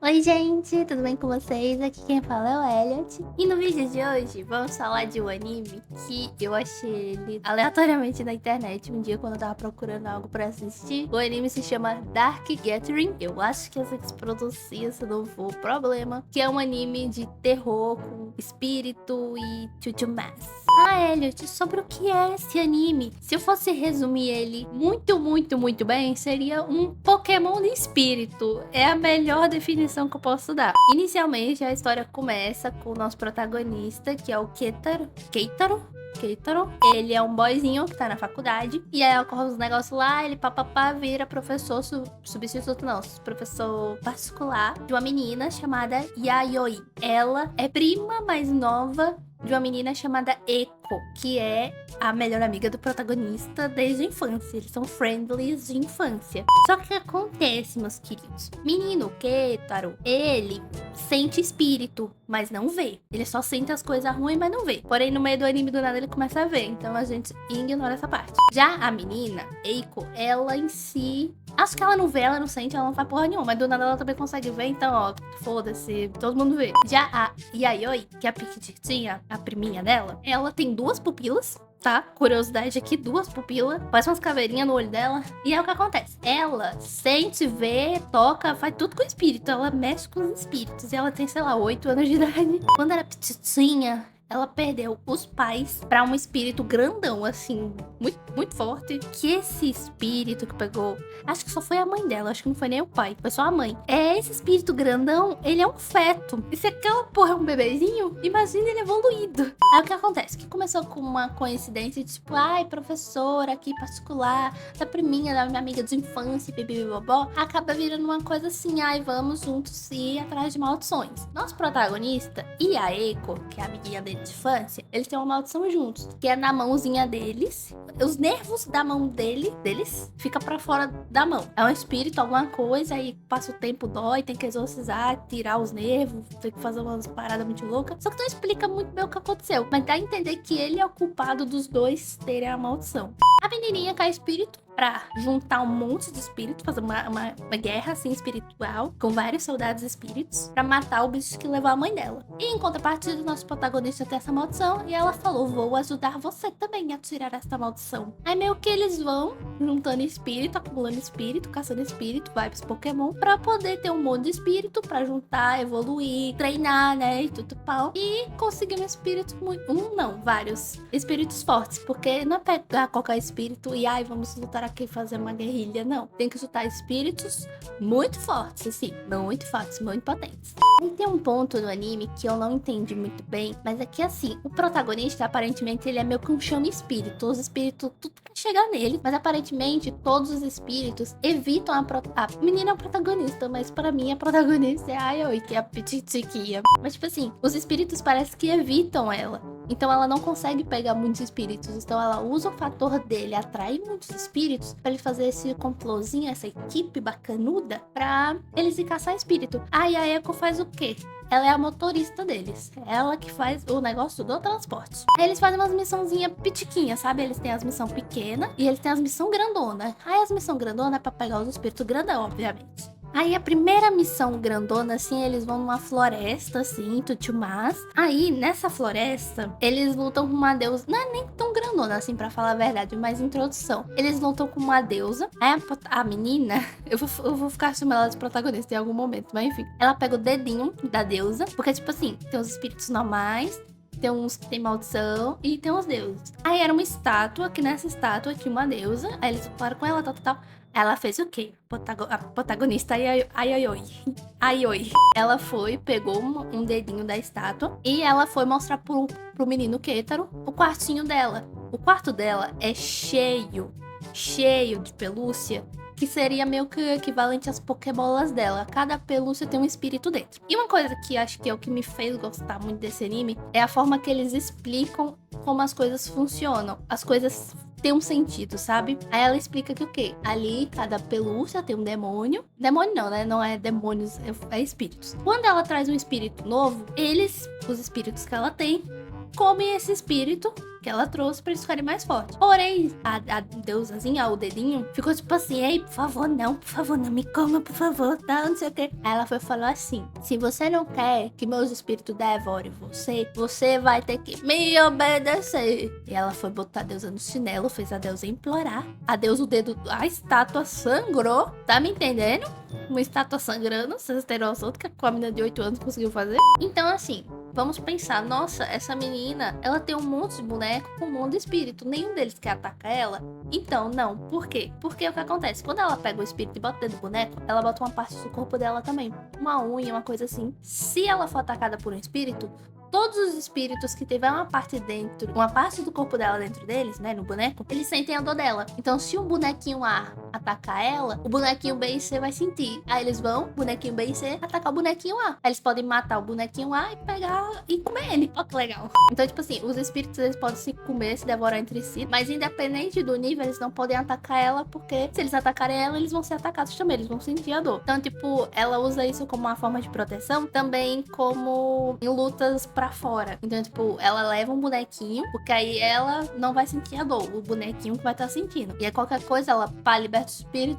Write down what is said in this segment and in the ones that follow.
Oi, gente, tudo bem com vocês? Aqui quem fala é o Elliot. E no vídeo de hoje, vamos falar de um anime que eu achei ele aleatoriamente na internet um dia quando eu tava procurando algo pra assistir. O anime se chama Dark Gathering. Eu acho que essa que se pronuncia, se não for problema. Que é um anime de terror com espírito e chuchumas. Elliot, sobre o que é esse anime? Se eu fosse resumir ele muito bem, seria um Pokémon de espírito. É a melhor definição que eu posso dar. Inicialmente, a história começa com o nosso protagonista, que é o Keitaro. Ele é um boyzinho que tá na faculdade. E aí ocorre uns negócios lá, ele papapá vira professor substituto, não, professor particular de uma menina chamada Yayoi. Ela é prima mais nova de uma menina chamada Eko, que é a melhor amiga do protagonista desde a infância. Eles são friendlies de infância. Só que acontece, meus queridos. Menino Keitaro, ele sente espírito, mas não vê. Ele só sente as coisas ruins, mas não vê. Porém, no meio do anime, do nada, ele começa a ver. Então, a gente ignora essa parte. Já a menina, Eiko, ela em si... Acho que ela não vê, ela não sente, ela não faz porra nenhuma. Mas do nada ela também consegue ver, então, ó, foda-se, todo mundo vê. Já a Yayoi, que é a piquititinha, a priminha dela, ela tem duas pupilas, tá? Curiosidade aqui, duas pupilas. Faz umas caveirinhas no olho dela. E é o que acontece. Ela sente, vê, toca, faz tudo com o espírito. Ela mexe com os espíritos. E ela tem, sei lá, 8 anos de idade. Quando era petitinha, ela perdeu os pais pra um espírito grandão, assim, muito forte. Que esse espírito que pegou, acho que só foi a mãe dela, acho que não foi nem o pai, foi só a mãe. Esse espírito grandão, ele é um feto. E se aquela porra é um bebezinho, imagina ele evoluído. Aí o que acontece? Que começou com uma coincidência, tipo, ai, professora aqui particular, da priminha, da minha amiga de infância, bibibobó, acaba virando uma coisa assim, ai, vamos juntos ir atrás de maldições. Nosso protagonista e a Eiko, que é a amiguinha dele de infância, eles têm uma maldição juntos, que é na mãozinha deles. Os nervos da mão deles fica pra fora da mão. É um espírito, alguma coisa, aí passa o tempo, dói, tem que exorcizar, tirar os nervos, tem que fazer umas paradas muito loucas. Só que não explica muito bem o que aconteceu, mas dá a entender que ele é o culpado dos dois terem a maldição. A menininha cai espírito pra juntar um monte de espíritos, fazer uma guerra assim espiritual com vários soldados espíritos pra matar o bicho que levou a mãe dela. E em contrapartida, o nosso protagonista tem essa maldição e ela falou: vou ajudar você também a tirar essa maldição. Aí meio que eles vão juntando espírito, acumulando espírito, caçando espírito, vibes Pokémon, pra poder ter um monte de espírito pra juntar, evoluir, treinar, né, e tudo pau. E conseguir um espírito vários espíritos fortes, porque não é pegar qualquer espírito e ai, vamos lutar aqui fazer uma guerrilha, não. Tem que juntar espíritos muito fortes, assim, muito fortes, muito potentes. E tem um ponto no anime que eu não entendi muito bem, mas é que assim, o protagonista, aparentemente, ele é meio que um chama-espírito. Os espíritos, tudo quer chegar nele, mas aparentemente todos os espíritos evitam a menina é o protagonista, mas pra mim a protagonista é a Ayoi, que é a petitiquinha. Mas tipo assim, os espíritos parece que evitam ela. Então ela não consegue pegar muitos espíritos. Então ela usa o fator dele, atrai muitos espíritos pra ele fazer esse complôzinho, essa equipe bacanuda, pra eles ir caçar espírito. Aí a Echo faz o quê? Ela é a motorista deles. Ela que faz o negócio do transporte. Aí eles fazem umas missãozinhas pitiquinhas, sabe? Eles têm as missões pequenas e eles têm as missões grandona. Aí as missões grandona é pra pegar os espíritos grandão, obviamente. Aí a primeira missão grandona, assim, eles vão numa floresta, assim, Tuchumás. Aí, nessa floresta, eles lutam com uma deusa. Não é nem tão grandona, assim, pra falar a verdade, mas introdução. Eles lutam com uma deusa. Aí a menina, eu vou ficar chamando ela de protagonista em algum momento, mas enfim. Ela pega o dedinho da deusa, porque, tipo assim, tem os espíritos normais, tem uns que tem maldição e tem os deuses. Aí era uma estátua, que nessa estátua tinha uma deusa. Aí eles falaram com ela, tal. Ela fez o quê? A protagonista, a Yayoi. Ela foi, pegou um dedinho da estátua e ela foi mostrar pro menino Keitaro o quartinho dela. O quarto dela é cheio de pelúcia, que seria meio que equivalente às pokébolas dela. Cada pelúcia tem um espírito dentro. E uma coisa que acho que é o que me fez gostar muito desse anime é a forma que eles explicam como as coisas funcionam. As coisas têm um sentido, sabe? Aí ela explica que o quê? Ali, cada pelúcia tem um demônio. Demônio não, né? Não é demônios, é espíritos. Quando ela traz um espírito novo, os espíritos que ela tem, comem esse espírito que ela trouxe pra eles ficarem mais fortes. Porém, a deusazinha, o dedinho, ficou tipo assim, ei, por favor, não, me coma, por favor, tá, não sei o que. Aí ela foi falou assim, se você não quer que meus espíritos devorem você vai ter que me obedecer. E ela foi botar a deusa no chinelo, fez a deusa implorar. A deusa, a estátua sangrou, tá me entendendo? Uma estátua sangrando, vocês terão noção do que a menina de 8 anos conseguiu fazer. Então, assim, vamos pensar, nossa, essa menina, ela tem um monte de boneco com um monte de espírito. Nenhum deles quer atacar ela. Então, não. Por quê? Porque o que acontece? Quando ela pega o espírito e bota dentro do boneco, ela bota uma parte do corpo dela também. Uma unha, uma coisa assim. Se ela for atacada por um espírito, todos os espíritos que tiver uma parte do corpo dela dentro deles, né, no boneco, eles sentem a dor dela. Então, se o bonequinho A atacar ela, o bonequinho B e C vai sentir. Aí eles vão, bonequinho B e C, atacar o bonequinho A. Aí eles podem matar o bonequinho A e pegar e comer ele. Ó que legal. Então, tipo assim, os espíritos, eles podem se comer, se devorar entre si, mas independente do nível, eles não podem atacar ela, porque se eles atacarem ela, eles vão ser atacados também, eles vão sentir a dor. Então, tipo, ela usa isso como uma forma de proteção, também como em lutas pra fora. Então, tipo, ela leva um bonequinho, porque aí ela não vai sentir a dor, o bonequinho que vai estar sentindo. E aí qualquer coisa, ela pá, liberta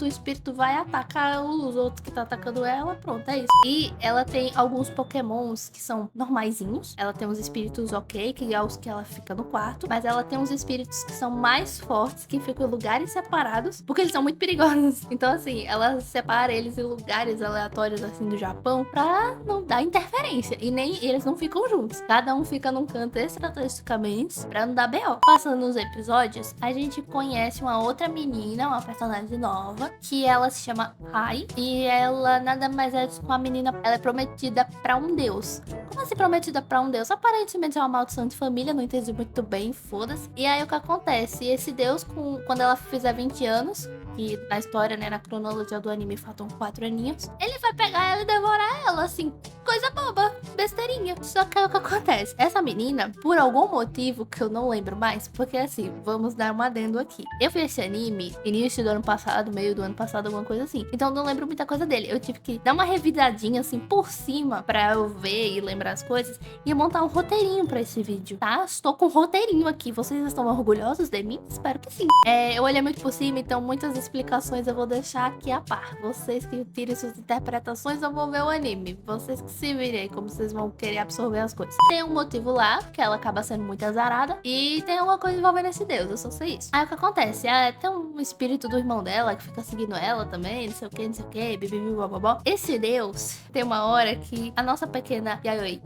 o espírito vai atacar os outros que tá atacando ela, pronto, é isso. E ela tem alguns pokémons que são normaizinhos, ela tem uns espíritos ok, que é os que ela fica no quarto, mas ela tem uns espíritos que são mais fortes, que ficam em lugares separados, porque eles são muito perigosos. Então, assim, ela separa eles em lugares aleatórios, assim, do Japão, pra não dar interferência. E nem eles não ficam juntos. Cada um fica num canto estrategicamente pra não dar BO. Passando os episódios, a gente conhece uma outra menina, uma personagem nova, que ela se chama Ai, e ela nada mais é do que uma menina, ela é prometida pra um deus. Como assim prometida pra um deus? Aparentemente é uma maldição de família, não entendi muito bem, foda-se. E aí o que acontece? Esse deus, quando ela fizer 20 anos, que na história, né, na cronologia do anime faltam 4 aninhos, ele vai pegar ela e devorar ela, assim, coisa boba, besteirinha. Só que aí o que acontece? Essa menina, por algum motivo que eu não lembro mais, porque assim, vamos dar um adendo aqui. Eu vi esse anime início do ano passado, meio do ano passado, alguma coisa assim. Então eu não lembro muita coisa dele. Eu tive que dar uma revidadinha assim por cima pra eu ver e lembrar as coisas e montar um roteirinho pra esse vídeo, tá? Estou com um roteirinho aqui. Vocês estão orgulhosos de mim? Espero que sim. Eu olhei muito por cima, então muitas explicações eu vou deixar aqui a par. Vocês que tirem suas interpretações, eu vou ver o anime. Vocês que se virem como vocês vão querer absorver as coisas. Tem um motivo lá, que ela acaba sendo muito azarada, e tem alguma coisa envolvendo esse deus, eu só sei isso. Aí o que acontece? Tem um espírito do irmão dela que fica seguindo ela também, não sei o que, bibibi, bababó. Esse deus, tem uma hora que a nossa pequena Yayoi,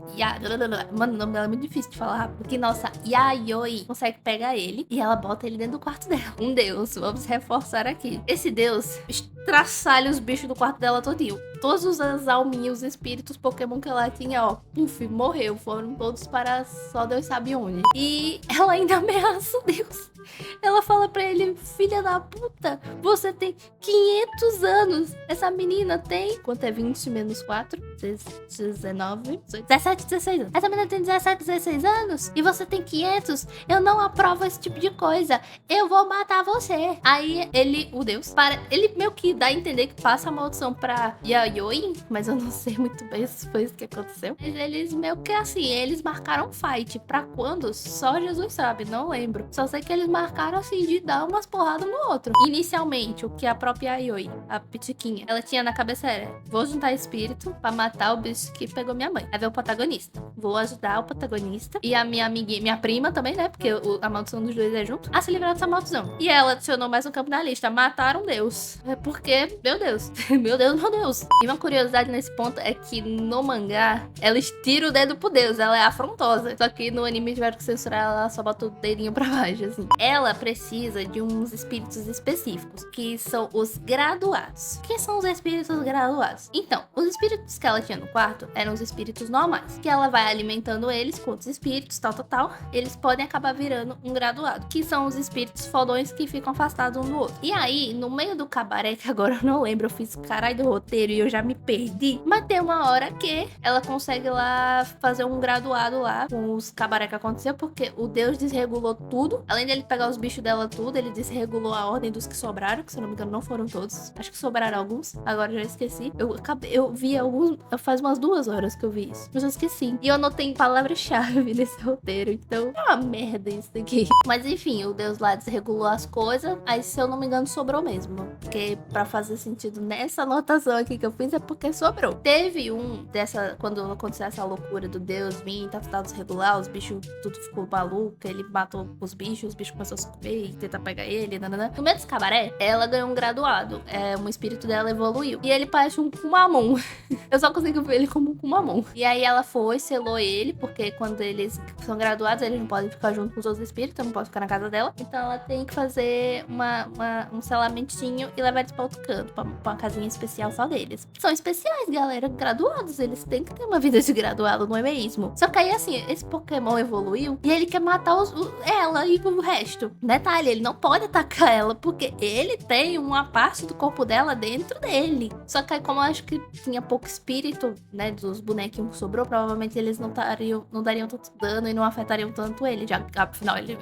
mano, o nome dela é muito difícil de falar, porque nossa Yayoi consegue pegar ele e ela bota ele dentro do quarto dela. Um deus, vamos reforçar aqui. Esse deus estraçalha os bichos do quarto dela todinho. Todos os alminhos, os espíritos Pokémon que ela tinha, ó, puf, morreu. Foram todos para só Deus sabe onde. E ela ainda ameaça o Deus. Ela fala pra ele, filha da puta, você tem 500 anos. Essa menina tem... Quanto é 20 menos 4? 19? 17, 16 anos. Essa menina tem 17, 16 anos e você tem 500. Eu não aprovo esse tipo de coisa. Eu vou matar você. Aí ele, o Deus, ele meio que dá a entender que passa a maldição pra Yayoi, mas eu não sei muito bem se foi isso que aconteceu. Mas eles meio que assim, eles marcaram um fight. Pra quando? Só Jesus sabe, não lembro. Só sei que eles marcaram assim de dar umas porradas no outro. Inicialmente, o que a própria Yayoi, a pitiquinha, ela tinha na cabeça era: vou juntar espírito pra matar o bicho que pegou minha mãe. Aí veio o protagonista. Vou ajudar o protagonista e a minha amiguinha, minha prima também, né? Porque a maldição dos dois é junto, a se livrar dessa maldição. E ela adicionou mais um campo na lista: matar um deus. É porque, meu Deus, meu Deus, meu Deus. E uma curiosidade nesse ponto é que no mangá, ela estira o dedo pro deus, ela é afrontosa. Só que no anime tiveram que censurar, ela só bota o dedinho pra baixo, assim. Ela precisa de uns espíritos específicos, que são os graduados. O que são os espíritos graduados? Então, os espíritos que ela tinha no quarto eram os espíritos normais, que ela vai alimentando eles com outros espíritos, tal. Eles podem acabar virando um graduado, que são os espíritos fodões que ficam afastados um do outro. E aí, no meio do cabaré que que agora eu não lembro. Eu fiz caralho do roteiro e eu já me perdi. Mas tem uma hora que ela consegue lá fazer um graduado lá com os cabaré que aconteceu, porque o Deus desregulou tudo. Além dele pegar os bichos dela tudo, ele desregulou a ordem dos que sobraram, que se eu não me engano não foram todos. Acho que sobraram alguns, agora eu já esqueci. Eu vi alguns, faz umas 2 horas que eu vi isso, mas eu esqueci. E eu anotei palavra-chave nesse roteiro, então é uma merda isso daqui. Mas enfim, o Deus lá desregulou as coisas, aí se eu não me engano sobrou mesmo. Porque pra fazer sentido nessa anotação aqui que eu fiz é porque sobrou. Teve quando aconteceu essa loucura do Deus vir e tá desregular, os bichos tudo ficou maluco, ele matou os bichos começaram a se comer e tentar pegar ele, nanana. No meio desse cabaré, ela ganhou um graduado, um espírito dela evoluiu. E ele parece um Kumamon. Eu só consigo ver ele como um Kumamon. E aí ela foi, selou ele, porque quando eles são graduados, eles não podem ficar junto com os outros espíritos, não pode ficar na casa dela. Então ela tem que fazer um selamentinho e levar eles pra outro canto, pra uma casinha especial só deles. São especiais, galera, graduados, eles têm que ter uma vida de graduado, não é mesmo? Só que aí, assim, esse Pokémon evoluiu e ele quer matar ela e o resto. Detalhe, ele não pode atacar ela, porque ele tem uma parte do corpo dela dentro dele. Só que aí, como eu acho que tinha pouco espírito, né, dos bonequinhos que sobrou, provavelmente eles não dariam tanto dano e não afetariam tanto ele. Já, afinal, ele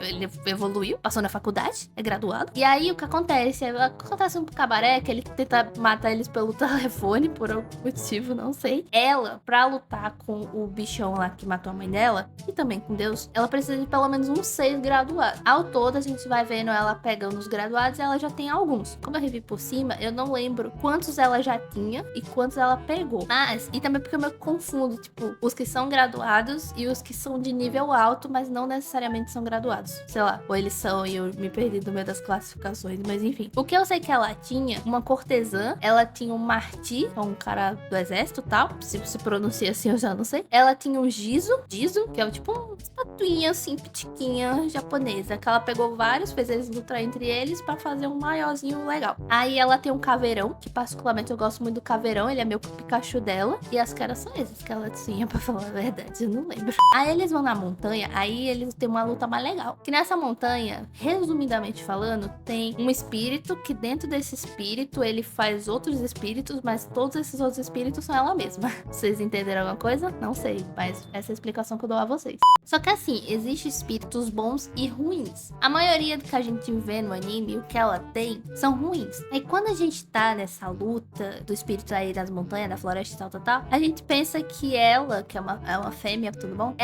evoluiu, passou na faculdade, é graduado. E aí, o que acontece? Acontece um cabaré que ele tenta matar eles pelo telefone, por algum motivo, não sei. Ela, pra lutar com o bichão lá que matou a mãe dela, e também com Deus, ela precisa de pelo menos uns 6 graduados. Ao todo, a gente vai vendo ela pegando os graduados e ela já tem alguns. Como eu revi por cima, eu não lembro quantos ela já tinha e quantos ela pegou. Mas, e também porque eu me confundo, tipo, os que são graduados e os que são de nível alto, mas não necessariamente são graduados. Sei lá, ou eles são e eu me perdi no meio das classificações, mas enfim. O que eu sei que ela tinha, uma cortesã, ela tinha um marti, um cara do exército e tal, se pronuncia assim eu já não sei. Ela tinha um Jizo, que é tipo uma estatuinha assim, pitiquinha japonesa, que ela pegou vários, fez eles lutar entre eles pra fazer um maiorzinho legal. Aí ela tem um caveirão, que particularmente eu gosto muito do caveirão, ele é meio que o Pikachu dela, e as caras são esses que ela tinha, pra falar a verdade, eu não lembro. Aí eles vão na montanha, aí eles têm uma luta mais legal, que nessa montanha, resumidamente falando, tem um espírito, que dentro desse espírito ele faz outros espíritos, mas todos esses outros espíritos são ela mesma. Vocês entenderam alguma coisa? Não sei, mas essa é a explicação que eu dou a vocês. Só que assim, existem espíritos bons e ruins. A maioria do que a gente vê no anime, o que ela tem, são ruins. Aí quando a gente tá nessa luta do espírito aí das montanhas, da floresta e tal, a gente pensa que ela, que é uma fêmea, tudo bom?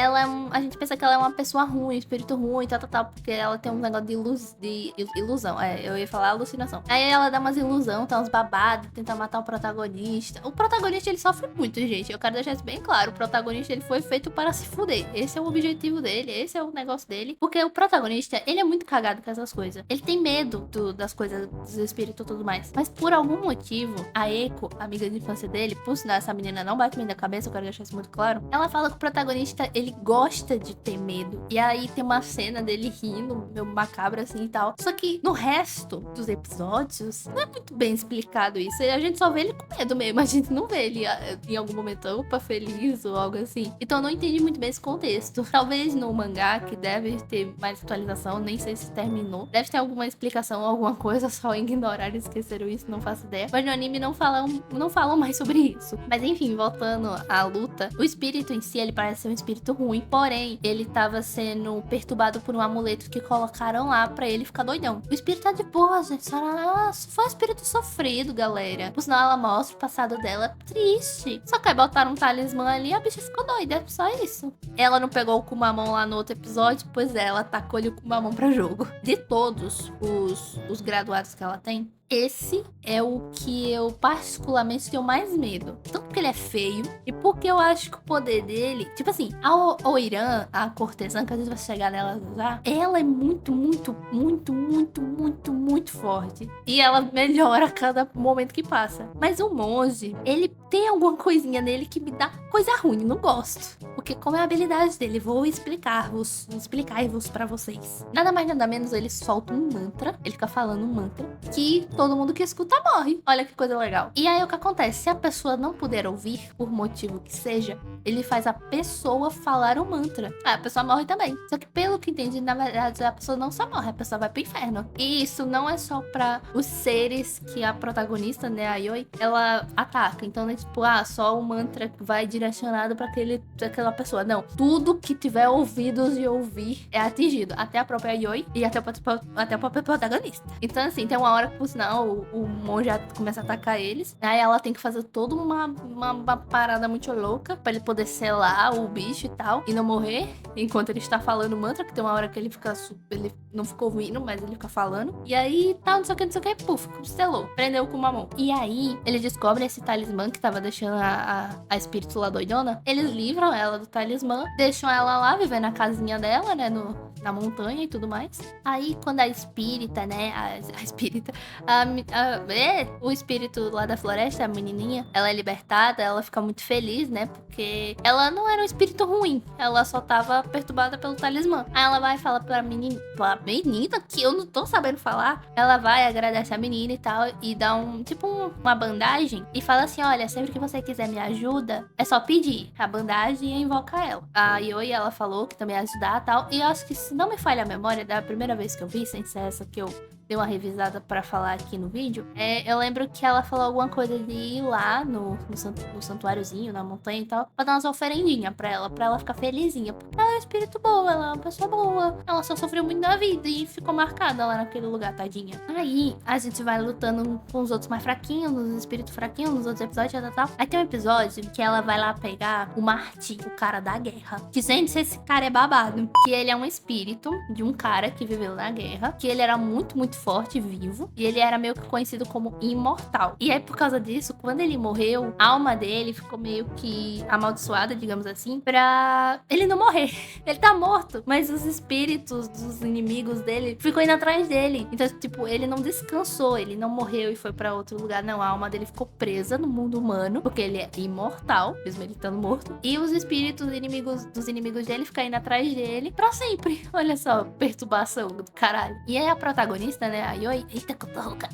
A gente pensa que ela é uma pessoa ruim, um espírito ruim, tal, porque ela tem um negócio de ilusão. Eu ia falar alucinação. Aí ela dá umas ilusão, tá uns babados, tenta matar o protagonista. O protagonista, ele sofre muito, gente. Eu quero deixar isso bem claro. O protagonista, ele foi feito para se fuder. Esse é o objetivo dele, esse é o negócio dele. Porque o protagonista, ele é muito cagado com essas coisas. Ele tem medo das coisas, dos espíritos e tudo mais. Mas por algum motivo, a Eiko, amiga de infância dele, por sinal, essa menina não bate bem da cabeça, eu quero deixar isso muito claro. Ela fala que o protagonista, ele gosta de ter medo. E aí tem uma cena dele rindo, meio macabro assim e tal. Só que no resto dos episódios, não é muito bem explicado isso. A gente só vê ele com medo mesmo. A gente não vê ele em algum momento, opa, feliz ou algo assim. Então eu não entendi muito bem esse contexto. Talvez no mangá, que deve ter mais atualização, nem sei se terminou, deve ter alguma explicação, alguma coisa, só ignoraram e esqueceram isso, não faço ideia. Mas no anime não falam mais sobre isso. Mas enfim, voltando à luta, o espírito em si, ele parece ser um espírito ruim, porém, ele tava sendo perturbado por um amuleto que colocaram lá pra ele ficar doidão. O espírito tá de boa, gente. Ela foi um espírito sofrido, galera. Por sinal, ela mostra o passado dela triste. Só que aí botaram um talismã ali e a bicha ficou doida. Só isso. Ela não pegou o Kumamon lá no outro episódio, pois é, ela tacou-lhe o Kumamon pra jogo. De todos os graduados que ela tem, esse é o que eu particularmente tenho mais medo. Tanto porque ele é feio e porque eu acho que o poder dele... Tipo assim, a Oiran, a cortesã, que a gente vai chegar nela já, ela é muito, muito, muito, muito, muito, muito forte. E ela melhora a cada momento que passa. Mas o monge, ele tem alguma coisinha nele que me dá coisa ruim, não gosto. Porque como é a habilidade dele, vou explicar-vos pra vocês. Nada mais nada menos, ele solta um mantra, ele fica falando um mantra, que todo mundo que escuta morre. Olha que coisa legal. E aí o que acontece? Se a pessoa não puder ouvir, por motivo que seja, ele faz a pessoa falar o mantra. Ah, a pessoa morre também. Só que pelo que entendi, na verdade, a pessoa não só morre, a pessoa vai pro inferno. E isso não é só pra os seres que a protagonista, né, a Yoi, ela ataca. Então, é tipo, só o mantra vai direcionado pra aquela pessoa. Não. Tudo que tiver ouvidos de ouvir é atingido. Até a própria Yoi e até o próprio protagonista. Então, assim, tem uma hora que, por sinal, o monge começa a atacar eles. Aí ela tem que fazer toda uma parada muito louca pra ele poder selar o bicho e tal. E não morrer enquanto ele está falando o mantra. Que tem uma hora que ele não ficou ouvindo, mas ele fica falando. E aí, tal, não sei o que, puf, selou. Prendeu com uma mão. E aí, ele descobre esse talismã que tava deixando a espírito lá doidona. Eles livram ela do talismã, deixam ela lá, viver na casinha dela, né, na montanha e tudo mais. Aí, quando a espírita, né, a espírita, o espírito lá da floresta, a menininha, ela é libertada, ela fica muito feliz, né, porque ela não era um espírito ruim, ela só tava perturbada pelo talismã. Aí ela vai e fala pra menina, que eu não tô sabendo falar, ela vai, agradece a menina e tal, e dá uma bandagem, e fala assim, olha, sempre que você quiser me ajuda, é só pedir a bandagem e invocar ela. A Yoi, ela falou que também ia ajudar e tal, e eu acho que, se não me falha a memória, da primeira vez que eu vi, sem ser essa que eu dei uma revisada pra falar aqui no vídeo, eu lembro que ela falou alguma coisa de ir lá no santuáriozinho, na montanha e tal, pra dar umas oferendinhas pra ela ficar felizinha, porque ela é um espírito bom, ela é uma pessoa boa, ela só sofreu muito na vida e ficou marcada lá naquele lugar, tadinha. Aí, a gente vai lutando com os outros mais fraquinhos, nos espíritos fraquinhos, nos outros episódios e tal. Aí tem um episódio que ela vai lá pegar o Marty, o cara da guerra, que, gente, esse cara é babado, que ele é um espírito de um cara que viveu na guerra, que ele era muito, muito forte, vivo, e ele era meio que conhecido como imortal. E aí, por causa disso, quando ele morreu, a alma dele ficou meio que amaldiçoada, digamos assim, pra ele não morrer. Ele tá morto, mas os espíritos dos inimigos dele ficam indo atrás dele. Então, tipo, ele não descansou, ele não morreu e foi pra outro lugar, não. A alma dele ficou presa no mundo humano, porque ele é imortal, mesmo ele estando morto. E os espíritos dos inimigos dele ficam indo atrás dele pra sempre. Olha só, perturbação do caralho. E aí a protagonista, né, a Yoi, eita, que eu tô rouca.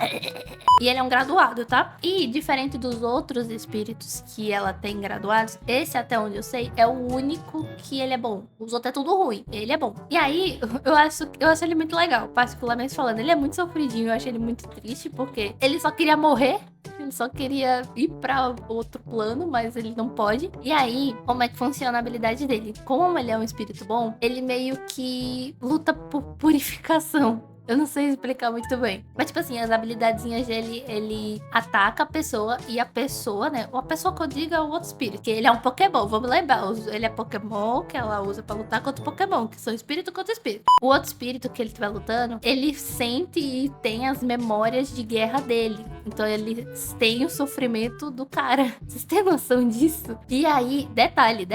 E ele é um graduado, tá? E diferente dos outros espíritos que ela tem graduados, esse, até onde eu sei, é o único que ele é bom. Os outros é tudo ruim, ele é bom. E aí, eu acho ele muito legal, particularmente falando. Ele é muito sofridinho, eu acho ele muito triste, porque ele só queria morrer. Ele só queria ir pra outro plano, mas ele não pode. E aí, como é que funciona a habilidade dele? Como ele é um espírito bom, ele meio que luta por purificação. Eu não sei explicar muito bem. Mas, tipo assim, as habilidadezinhas dele, ele ataca a pessoa e a pessoa, né? A pessoa que eu digo é o outro espírito, que ele é um Pokémon, vamos lembrar. Ele é Pokémon que ela usa pra lutar contra o Pokémon, que são espírito contra espírito. O outro espírito que ele estiver lutando, ele sente e tem as memórias de guerra dele. Então ele tem o sofrimento do cara. Vocês têm noção disso? E aí, detalhe,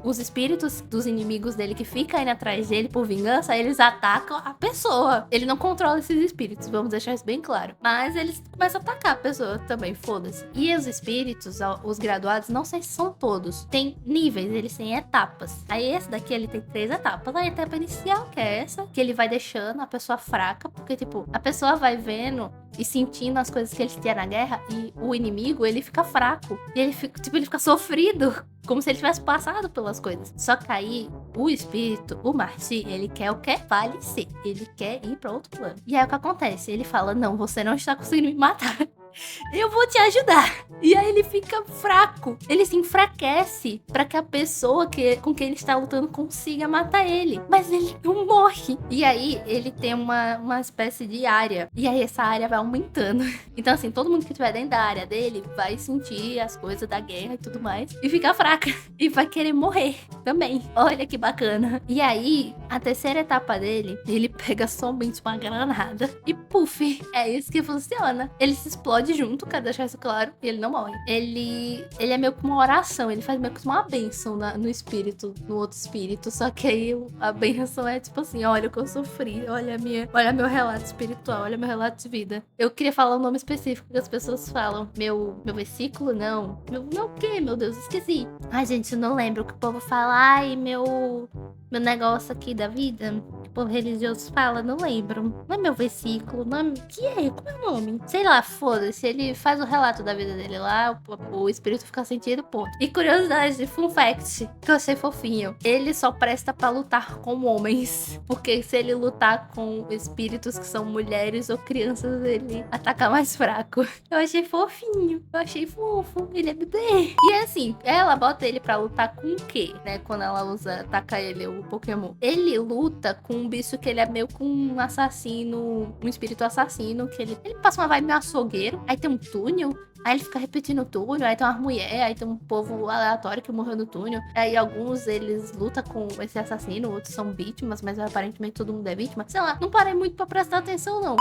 os espíritos dos inimigos dele que ficam indo atrás dele por vingança, eles atacam a pessoa. Ele não controla esses espíritos, vamos deixar isso bem claro. Mas eles começam a atacar a pessoa também, foda-se. E os espíritos, os graduados, não sei se são todos. Tem níveis, eles têm etapas. Aí esse daqui, ele tem 3 etapas. A etapa inicial, que é essa, que ele vai deixando a pessoa fraca, porque, tipo, a pessoa vai vendo e sentindo as coisas que ele tinha na guerra, e o inimigo, ele fica fraco. E ele fica sofrido, como se ele tivesse passado pelas coisas. Só que aí, o espírito, o Marty, ele quer o quê? Falecer. Ele quer ir pra outro plano. E aí, o que acontece? Ele fala, não, você não está conseguindo me matar. Eu vou te ajudar. E aí ele fica fraco. Ele se enfraquece pra que a pessoa com quem ele está lutando consiga matar ele. Mas ele não morre. E aí ele tem uma espécie de área. E aí essa área vai aumentando. Então assim, todo mundo que estiver dentro da área dele vai sentir as coisas da guerra e tudo mais. E ficar fraca. E vai querer morrer também. Olha que bacana. E aí, a terceira etapa dele, ele pega somente uma granada. E puf, é isso que funciona. Ele se explode explode junto, quero deixar isso claro, e ele não morre. Ele é meio que uma oração, ele faz meio que uma bênção no espírito, no outro espírito, só que aí a bênção é tipo assim, olha o que eu sofri, olha meu relato espiritual, olha meu relato de vida. Eu queria falar um nome específico que as pessoas falam, meu versículo, não. Meu quê, meu Deus, esqueci. Ai, gente, eu não lembro o que o povo fala, ai, meu negócio aqui da vida, que o povo religioso fala, não lembro. Não é meu versículo, não é... Que é? Como é o nome? Sei lá, foda-se. Ele faz o relato da vida dele lá, o espírito fica sentido, ponto. E curiosidade, fun fact, que eu achei fofinho. Ele só presta pra lutar com homens. Porque se ele lutar com espíritos que são mulheres ou crianças, ele ataca mais fraco. Eu achei fofinho. Eu achei fofo. Ele é bebê. E assim, ela bota ele pra lutar com o quê, né? Quando ela ataca ele, o Pokémon. Ele luta com um bicho que ele é meio com um assassino, um espírito assassino, que ele passa uma vibe meio açougueiro, aí tem um túnel, aí ele fica repetindo o túnel, aí tem uma mulher, aí tem um povo aleatório que morreu no túnel, aí alguns eles lutam com esse assassino, outros são vítimas, mas aparentemente todo mundo é vítima. Sei lá, não parei muito pra prestar atenção não.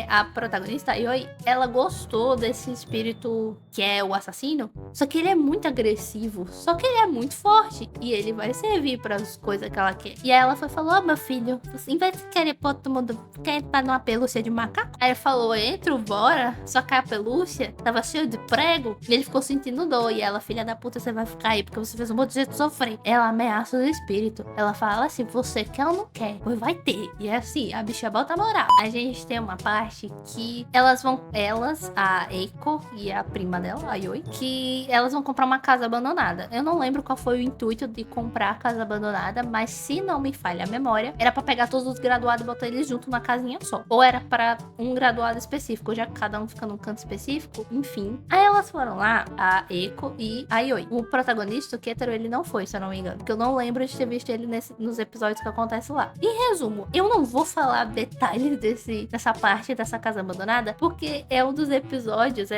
A protagonista, a Yoi, ela gostou desse espírito que é o assassino, só que ele é muito agressivo, só que ele é muito forte, e ele vai servir para as coisas que ela quer. E aí ela falou, meu filho, em vez de querer pôr todo mundo, quer entrar numa pelúcia de macaco? Aí ele falou, entra, bora, só que a pelúcia tava cheia de prego, e ele ficou sentindo dor, e ela, filha da puta, você vai ficar aí, porque você fez um monte de gente sofrer. Ela ameaça o espírito, ela fala assim, você quer ou não quer? Pois vai ter. E é assim, a bicha bota moral. A gente tem uma parte que a Eiko e a prima dela, a Yoi, que elas vão comprar uma casa abandonada. Eu não lembro qual foi o intuito de comprar a casa abandonada, mas se não me falha a memória, era pra pegar todos os graduados e botar eles junto numa casinha só. Ou era pra um graduado específico, já que cada um fica num canto específico, enfim. Aí elas foram lá, a Eiko e a Yoi. O protagonista, o Ketaro, ele não foi, se eu não me engano, porque eu não lembro de ter visto ele nos episódios que acontece lá. Em resumo, eu não vou falar detalhes dessa parte dessa casa abandonada, porque é um dos episódios,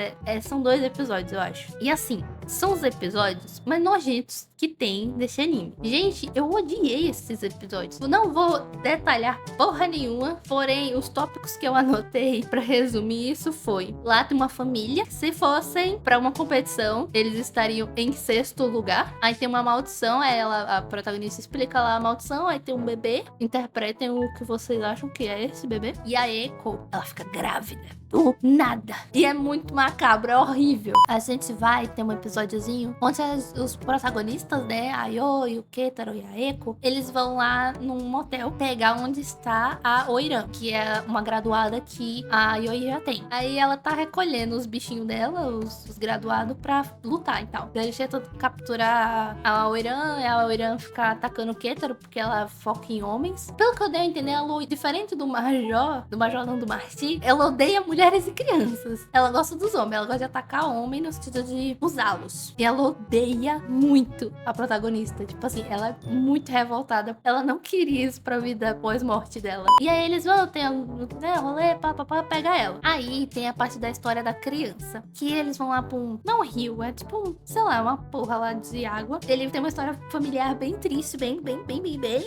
são 2 episódios, eu acho. E assim, são os episódios mais nojentos que tem desse anime. Gente, eu odiei esses episódios. Eu não vou detalhar porra nenhuma, porém, os tópicos que eu anotei pra resumir isso foi: lá tem uma família, se fossem pra uma competição, eles estariam em 6º lugar. Aí tem uma maldição, a protagonista explica lá a maldição, aí tem um bebê, interpretem o que vocês acham que é esse bebê. E a Eiko, ela fica grávida. Do nada. E é muito macabro, é horrível. A gente vai ter um episódiozinho onde os protagonistas, né, a Yoi, o Ketaro e a Eiko, eles vão lá num motel pegar onde está a Oiran, que é uma graduada que a Yoi já tem. Aí ela tá recolhendo os bichinhos dela, os graduados, pra lutar e tal. Eles tentam capturar a Oiran, e a Oiran fica atacando o Ketaro porque ela foca em homens. Pelo que eu dei a entender, ela, diferente do Major não, do Marty, ela odeia mulheres e crianças. Ela gosta dos homens, ela gosta de atacar homem no sentido de usá-los. E ela odeia muito a protagonista. Tipo assim, ela é muito revoltada. Ela não queria isso pra vida pós-morte dela. E aí eles vão ter rolê, papapá, pegar ela. Aí tem a parte da história da criança. Que eles vão lá pra não rio, é tipo, sei lá, uma porra lá de água. Ele tem uma história familiar bem triste, bem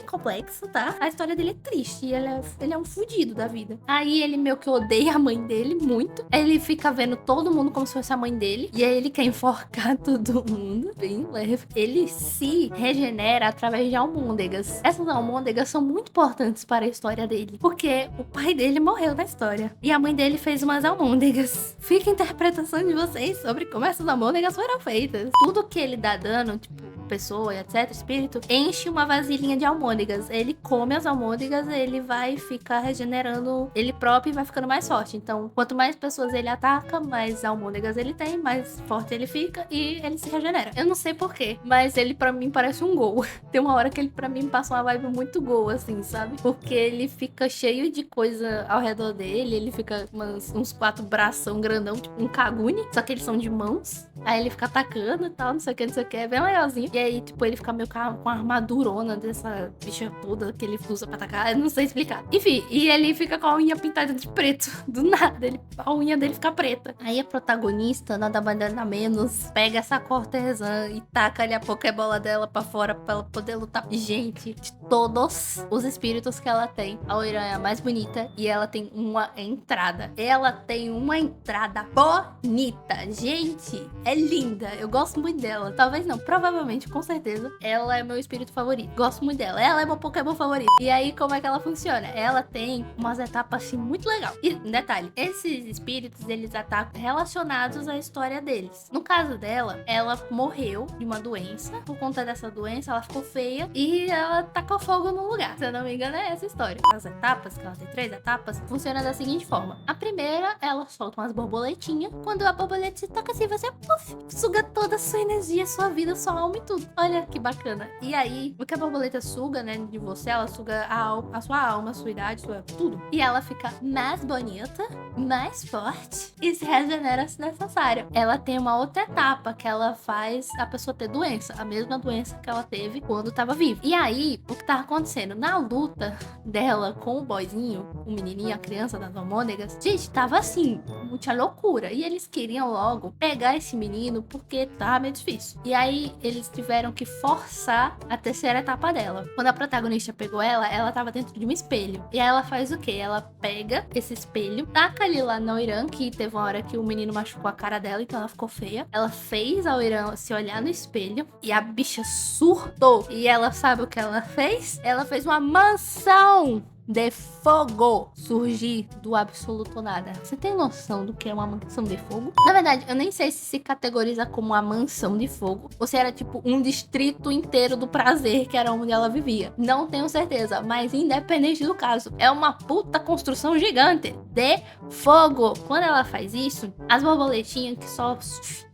complexa, tá? A história dele é triste. E ele é um fudido da vida. Aí ele meio que odeia a mãe dele muito. Ele fica vendo todo mundo como se fosse a mãe dele. E aí ele quer enforcar todo mundo. Bem leve. Ele se regenera através de almôndegas. Essas almôndegas são muito importantes para a história dele. Porque o pai dele morreu na história. E a mãe dele fez umas almôndegas. Fica a interpretação de vocês sobre como essas almôndegas foram feitas. Tudo que ele dá dano, tipo, pessoa, etc, espírito, enche uma vasilhinha de almôndegas. Ele come as almôndegas, ele vai ficar regenerando ele próprio e vai ficando mais forte. Então, quanto mais pessoas ele ataca, mais almôndegas ele tem, mais forte ele fica e ele se regenera. Eu não sei porquê, mas ele pra mim parece um gol. Tem uma hora que ele pra mim passa uma vibe muito gol, assim, sabe? Porque ele fica cheio de coisa ao redor dele, ele fica uns 4 bração grandão, tipo um Kaguni, só que eles são de mãos. Aí ele fica atacando e tal, não sei o que, é bem legalzinho. E aí, tipo, ele fica meio com a armadurona dessa bicha toda que ele usa pra atacar, eu não sei explicar. Enfim, e ele fica com a unha pintada de preto, do nada. a unha dele fica preta. Aí a protagonista, nada mais nada menos, pega essa cortesã e taca-lhe a pokebola dela pra fora pra ela poder lutar. Gente, de todos os espíritos que ela tem, a Oiran é a mais bonita e ela tem uma entrada. Ela tem uma entrada bonita. Gente, é linda. Eu gosto muito dela. Talvez não, provavelmente, com certeza, ela é meu espírito favorito. Gosto muito dela. Ela é meu Pokémon favorito. E aí, como é que ela funciona? Ela tem umas etapas assim muito legal. E, detalhe, esses espíritos, eles atacam relacionados à história deles. No caso dela, ela morreu de uma doença. Por conta dessa doença, ela ficou feia e ela tacou fogo no lugar. Se eu não me engano, é essa história. As etapas, que ela tem 3 etapas, funciona da seguinte forma. A primeira, ela solta umas borboletinhas. Quando a borboleta se toca assim, você puff, suga toda a sua energia, sua vida, sua alma e tudo. Olha que bacana. E aí, o que a borboleta suga, né, de você, ela suga a sua alma, a sua idade, sua tudo. E ela fica mais bonita, mais forte e se regenera se necessário. Ela tem uma outra etapa que ela faz a pessoa ter doença, a mesma doença que ela teve quando tava viva. E aí, o que tava acontecendo? Na luta dela com o boyzinho, o menininho, a criança das almôndegas, gente, tava assim, muita loucura. E eles queriam logo pegar esse menino porque tava meio difícil. E aí, eles tiveram que forçar a terceira etapa dela. Quando a protagonista pegou ela tava dentro de um espelho. E aí ela faz o quê? Ela pega esse espelho, taca ali lá na Oiran, que teve uma hora que o menino machucou a cara dela, então ela ficou feia. Ela fez a Oiran se olhar no espelho e a bicha surtou. E ela sabe o que ela fez? Ela fez uma mansão de fogo surgir do absoluto nada. Você tem noção do que é uma mansão de fogo? Na verdade, eu nem sei se categoriza como uma mansão de fogo ou se era tipo um distrito inteiro do prazer, que era onde ela vivia. Não tenho certeza, mas independente do caso, é uma puta construção gigante de fogo. Quando ela faz isso, as borboletinhas que só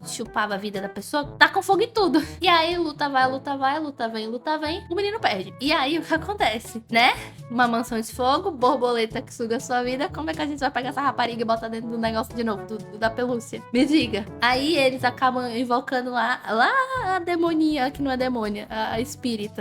chupava a vida da pessoa, tá com fogo em tudo. E aí, luta vai, luta vai, luta vem, luta vem, o menino perde. E aí, o que acontece, né? Uma mansão de fogo, borboleta que suga a sua vida, como é que a gente vai pegar essa rapariga e botar dentro do negócio de novo, da pelúcia? Me diga. Aí, eles acabam invocando lá a demonia, que não é demônia, a espírito,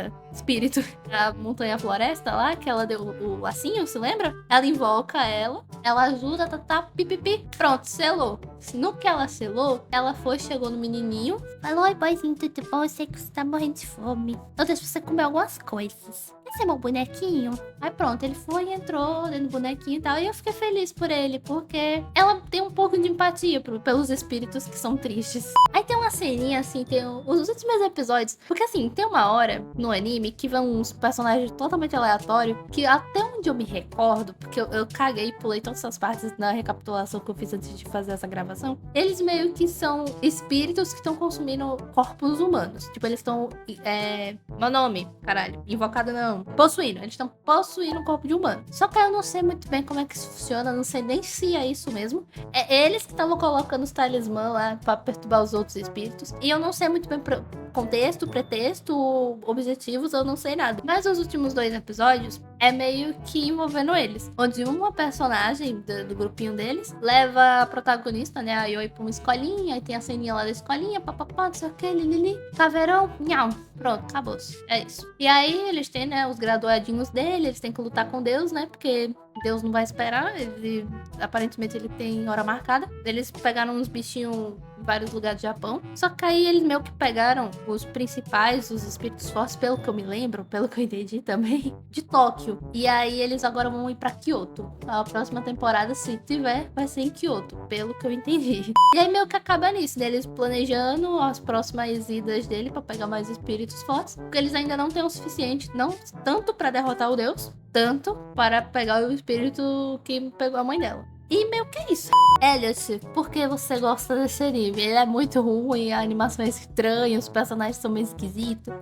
a montanha floresta lá, que ela deu o lacinho, se lembra? Ela invoca ela ajuda, pipipi, pronto, selou. No que ela selou, ela chegou no menininho, falou: oi, boyzinho, tudo bom? Eu sei que você tá morrendo de fome. Eu deixo você comer algumas coisas. Esse é meu bonequinho? Aí pronto, ele foi e entrou dentro do bonequinho e tal. E eu fiquei feliz por ele, porque ela tem um pouco de empatia pelos espíritos que são tristes. Aí tem uma ceninha, assim, tem os últimos episódios. Porque assim, tem uma hora no anime que vão uns personagens totalmente aleatórios, que até onde eu me recordo, porque eu caguei e pulei todas essas partes na recapitulação que eu fiz antes de fazer essa gravação. Eles meio que são espíritos que estão consumindo corpos humanos. Tipo, eles estão... Meu nome, caralho. Invocado não. Possuindo. Eles estão possuindo o corpo de humano. Só que eu não sei muito bem como é que isso funciona. Não sei nem se é isso mesmo. É eles que estavam colocando os talismãs lá pra perturbar os outros espíritos. E eu não sei muito bem contexto, pretexto, objetivos, eu não sei nada. Mas os últimos 2 episódios é meio que envolvendo eles. Onde uma personagem do grupinho deles leva a protagonista, né, a Yoi, pra uma escolinha. Aí tem a ceninha lá da escolinha, papapá, não sei o que, lilili, caveirão, nhau. Pronto, acabou-se. É isso. E aí eles têm, né, os graduadinhos dele, eles têm que lutar com Deus, né, porque Deus não vai esperar, aparentemente ele tem hora marcada. Eles pegaram uns bichinhos em vários lugares do Japão. Só que aí eles meio que pegaram os principais, os espíritos fortes, pelo que eu me lembro, pelo que eu entendi também, de Tóquio. E aí eles agora vão ir pra Kyoto. A próxima temporada, se tiver, vai ser em Kyoto, pelo que eu entendi. E aí meio que acaba nisso, deles planejando as próximas idas dele pra pegar mais espíritos fortes, porque eles ainda não têm o suficiente, não tanto pra derrotar o Deus, tanto para pegar o espírito que pegou a mãe dela. E meio que é isso. Elliot, por que você gosta desse anime? Ele é muito ruim, a animação é estranha, os personagens são meio esquisitos.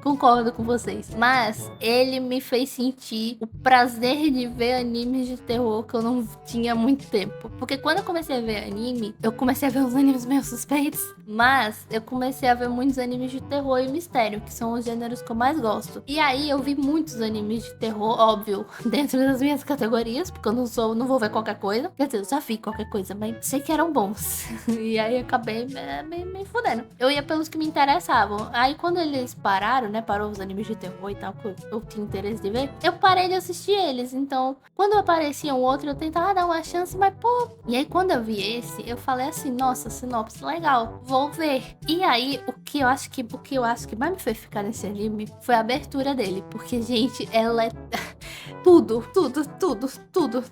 Concordo com vocês. Mas ele me fez sentir o prazer de ver animes de terror que eu não tinha há muito tempo. Porque quando eu comecei a ver anime, eu comecei a ver uns animes meio suspeitos. Mas eu comecei a ver muitos animes de terror e mistério, que são os gêneros que eu mais gosto. E aí eu vi muitos animes de terror, óbvio, dentro das minhas categorias, porque eu não vou ver qualquer coisa. Quer dizer, eu já vi qualquer coisa, mas sei que eram bons. E aí acabei me fudendo. Eu ia pelos que me interessavam. Aí quando eles pararam, né? Parou os animes de terror e tal, que eu tinha interesse de ver. Eu parei de assistir eles. Então, quando aparecia um outro, eu tentava dar uma chance, mas pô. E aí quando eu vi esse, eu falei assim, nossa, sinopse legal, vou ver. E aí, o que eu acho que mais me fez ficar nesse anime foi a abertura dele. Porque, gente, ela é tudo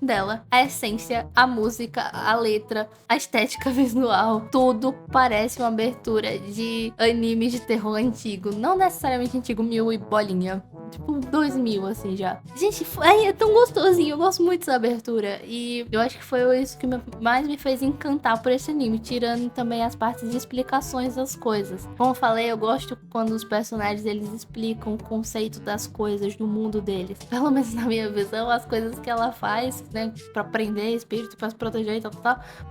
dela. A essência, a música, a letra, a estética visual, tudo parece uma abertura de anime de terror antigo. Não necessariamente antigo, 1000 e bolinha. Tipo, 2000, assim, já. Gente, é tão gostosinho. Eu gosto muito dessa abertura. E eu acho que foi isso que mais me fez encantar por esse anime. Tirando também as partes de explicações das coisas. Como eu falei, eu gosto quando os personagens, eles explicam o conceito das coisas no mundo deles. Pelo menos na minha visão, as coisas que ela faz, né? Pra prender espírito, pra se proteger e tal.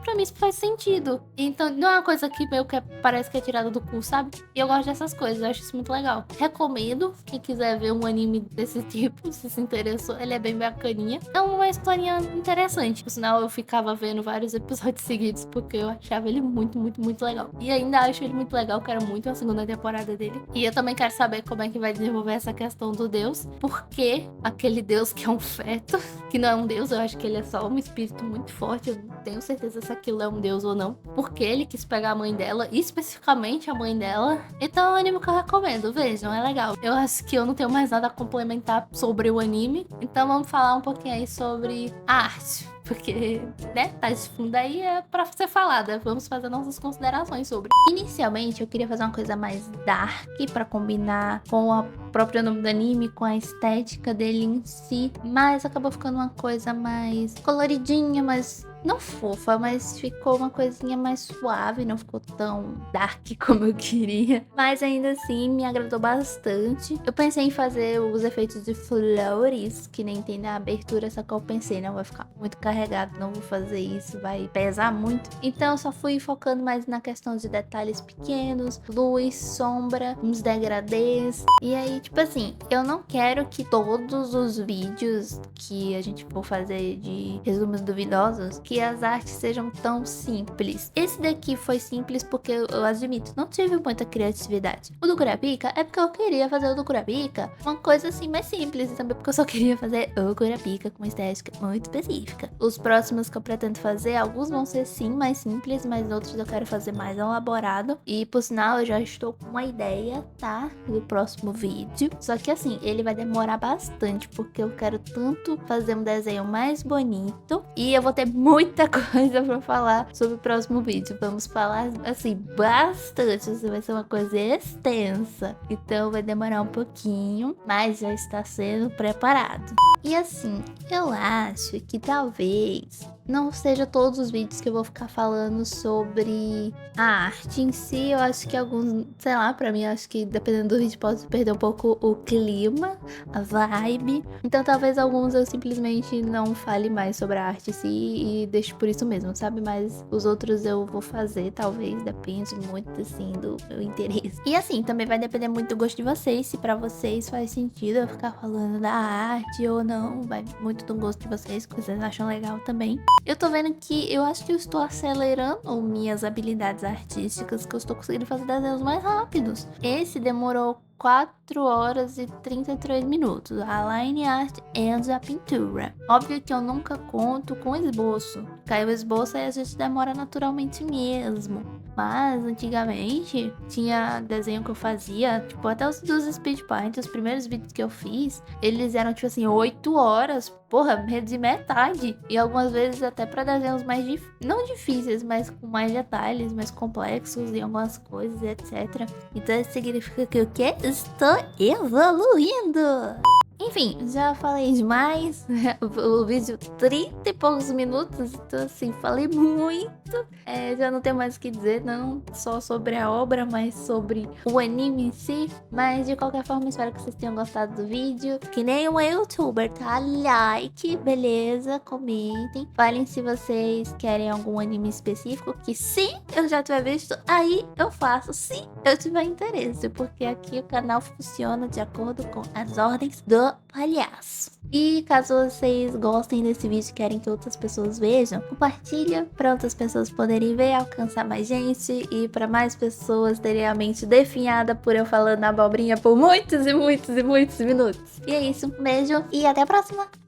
Pra mim, isso faz sentido. Então, não é uma coisa que meio que parece que é tirada do cu, sabe? E eu gosto dessas coisas. Eu acho isso muito legal. Recomendo. Quem quiser ver um anime desse tipo, se interessou, ele é bem bacaninha. É uma historinha interessante. Por sinal, eu ficava vendo vários episódios seguidos, porque eu achava ele muito legal. E ainda acho ele muito legal, quero muito a segunda temporada dele. E eu também quero saber como é que vai desenvolver essa questão do Deus. Porque aquele Deus que é um feto, que não é um Deus, eu acho que ele é só um espírito muito forte. Eu não tenho certeza se aquilo é um Deus ou não. Porque ele quis pegar a mãe dela, especificamente a mãe dela. Então é um anime que eu recomendo, vejam, é legal. Eu acho que eu não tenho mais nada a complementar sobre o anime. Então vamos falar um pouquinho aí sobre a arte. Porque, né, tá esse fundo aí é pra ser falada. Vamos fazer nossas considerações sobre. Inicialmente, eu queria fazer uma coisa mais dark, pra combinar com o próprio nome do anime, com a estética dele em si. Mas acabou ficando uma coisa mais coloridinha, mais... não fofa, mas ficou uma coisinha mais suave, não ficou tão dark como eu queria. Mas ainda assim, me agradou bastante. Eu pensei em fazer os efeitos de flores, que nem tem na abertura, só que eu pensei, não vai ficar muito carregado, não vou fazer isso, vai pesar muito. Então eu só fui focando mais na questão de detalhes pequenos, luz, sombra, uns degradês. E aí, tipo assim, eu não quero que todos os vídeos que a gente for fazer de resumos duvidosos, que as artes sejam tão simples. Esse daqui foi simples porque eu admito, não tive muita criatividade. O do Kurapika é porque eu queria fazer o do Kurapika uma coisa assim mais simples, e também porque eu só queria fazer o Kurapika com uma estética muito específica. Os próximos que eu pretendo fazer, alguns vão ser sim mais simples, mas outros eu quero fazer mais elaborado. E por sinal, eu já estou com uma ideia, tá? Do próximo vídeo. Só que assim, ele vai demorar bastante, porque eu quero tanto fazer um desenho mais bonito, e eu vou ter muita coisa pra falar sobre o próximo vídeo. Vamos falar, assim, bastante. Isso vai ser uma coisa extensa. Então vai demorar um pouquinho, mas já está sendo preparado. E assim, eu acho que talvez não seja todos os vídeos que eu vou ficar falando sobre a arte em si. Eu acho que alguns, sei lá, pra mim, eu acho que dependendo do vídeo pode perder um pouco o clima, a vibe. Então talvez alguns eu simplesmente não fale mais sobre a arte em si e deixe por isso mesmo, sabe? Mas os outros eu vou fazer, talvez, depende muito, assim, do meu interesse. E assim, também vai depender muito do gosto de vocês, se pra vocês faz sentido eu ficar falando da arte ou não. Vai muito do gosto de vocês, que vocês acham legal também. Eu tô vendo que eu acho que eu estou acelerando minhas habilidades artísticas, que eu estou conseguindo fazer desenhos mais rápidos. Esse demorou 4 horas e 33 minutos, a line art e a pintura. Óbvio que eu nunca conto com esboço. Caiu o esboço e a gente demora naturalmente mesmo. Mas antigamente tinha desenho que eu fazia, tipo, até os dos Speed Paint, os primeiros vídeos que eu fiz, eles eram tipo assim, 8 horas. Porra, de metade. E algumas vezes até pra desenhos mais não difíceis, mas com mais detalhes, mais complexos em algumas coisas, etc. Então isso significa que o quê? Estou evoluindo! Enfim, já falei demais. O vídeo 30 e poucos minutos, então assim, falei muito. Já não tenho mais o que dizer, não só sobre a obra, mas sobre o anime em si. Mas de qualquer forma, espero que vocês tenham gostado do vídeo. Que nem um youtuber, tá? Like, beleza? Comentem. Falem se vocês querem algum anime específico, que se eu já tiver visto, aí eu faço, se eu tiver interesse. Porque aqui o canal funciona de acordo com as ordens do do palhaço. E caso vocês gostem desse vídeo e querem que outras pessoas vejam, compartilha para outras pessoas poderem ver, alcançar mais gente e para mais pessoas terem a mente definhada por eu falando abobrinha por muitos e muitos e muitos minutos. E é isso, um beijo e até a próxima!